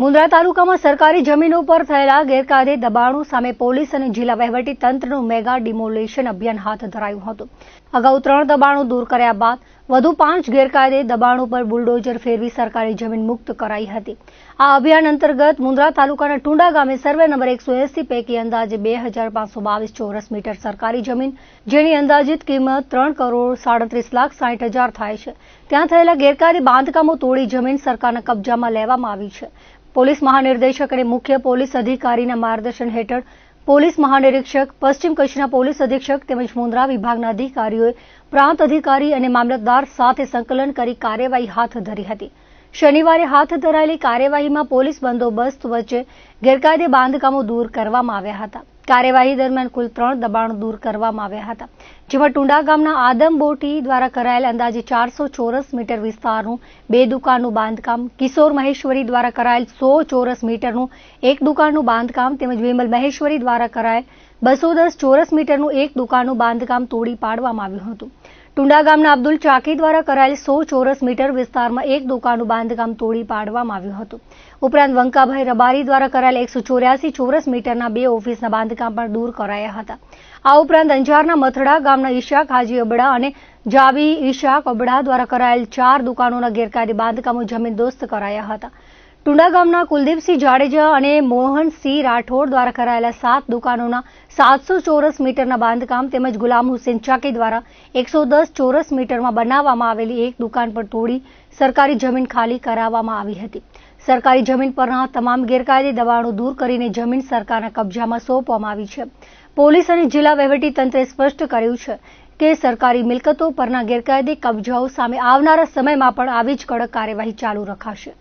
મુન્દ્રા તાલુકામાં સરકારી જમીનો પર થયેલા ગેરકાયદે દબાણો સામે પોલીસ અને જિલ્લા વહીવટી તંત્રનું મેગા ડિમોલિશન અભિયાન હાથ ધરાયું હતું। અગાઉ 3 દબાણો દૂર કર્યા બાદ વધુ 5 ગેરકાયદે દબાણો પર બુલડોઝર ફેરવી સરકારી જમીન મુક્ત કરાઈ હતી। આ અભિયાન અંતર્ગત મુન્દ્રા તાલુકાના ટુંડા ગામે સર્વે નંબર 180 પૈકી અંદાજે 2522 ચોરસ મીટર સરકારી જમીન, જેની અંદાજિત કિંમત 3,37,60,000 થાય છે, ત્યાં થયેલા ગેરકાયદે બાંધકામો તોડી જમીન સરકારના કબજામાં લેવામાં આવી છે। પોલીસ મહાનિર્દેશક અને મુખ્ય પોલીસ અધિકારીના માર્ગદર્શન હેઠળ પોલીસ મહાનિરીક્ષક, પશ્ચિમ કચ્છના પોલીસ અધિક્ષક તેમજ મુન્દ્રા વિભાગના અધિકારીઓએ પ્રાંત અધિકારી અને મામલતદાર સાથે સંકલન કરી કાર્યવાહી હાથ ધરી હતી। શનિવારે હાથ ધરાયેલી કાર્યવાહીમાં પોલીસ બંદોબસ્ત વચ્ચે ગેરકાયદે બાંધકામો દૂર કરવામાં આવ્યા હતા। કાર્યવાહી દરમિયાન કુલ 3 દબાણો દૂર કરવામાં આવ્યા હતા, જેમાં ટુંડા ગામના આદમ બોટી દ્વારા કરાયેલ અંદાજે 400 ચોરસ મીટર વિસ્તારનું 2 દુકાનનું બાંધકામ, કિશોર મહેશ્વરી દ્વારા કરાયેલ 100 ચોરસ મીટરનું 1 દુકાનનું બાંધકામ તેમજ વિમલ મહેશ્વરી દ્વારા કરાયેલ 210 ચોરસ મીટરનું 1 દુકાનનું બાંધકામ તોડી પાડવામાં આવ્યું હતું। ટુંડા ગામના અબ્દુલ ચાકી દ્વારા કરાયેલ 100 ચોરસ મીટર વિસ્તારમાં 1 દુકાનનું બાંધકામ તોડી પાડવામાં આવ્યું હતું। ઉપરાંત વંકાભાઈ રબારી દ્વારા કરાયેલ 184 ચોરસ મીટરના 2 ઓફિસના બાંધકામ પણ દૂર કરાયા હતા। આ ઉપરાંત અંજારના મથડા ગામના ઈશાક હાજી અબડા અને જાવી ઈશાક અબડા દ્વારા કરાયેલ 4 દુકાનોના ગેરકાયદે બાંધકામો જમીનદોસ્ત કરાયા હતા। ટુંડા ગામના કુલદીપસિંહ જાડેજા અને મોહનસિંહ રાઠોડ દ્વારા કરાયેલા 7 દુકાનોના 700 ચોરસ મીટરના બાંધકામ તેમજ ગુલામ હુસેન ચાકી દ્વારા 110 ચોરસ મીટરમાં બનાવવામાં આવેલી 1 દુકાન પર તોડી સરકારી જમીન ખાલી કરાવવામાં આવી હતી। સરકારી જમીન પરના તમામ ગેરકાયદે દબાણો દૂર કરીને જમીન સરકારના કબજામાં સોંપવામાં આવી છે। પોલીસ અને જિલ્લા વહીવટી તંત્રે સ્પષ્ટ કર્યું છે કે સરકારી મિલકતો પરના ગેરકાયદે કબજાઓ સામે આવનારા સમયમાં પણ આવી જ કડક કાર્યવાહી ચાલુ રખાશે।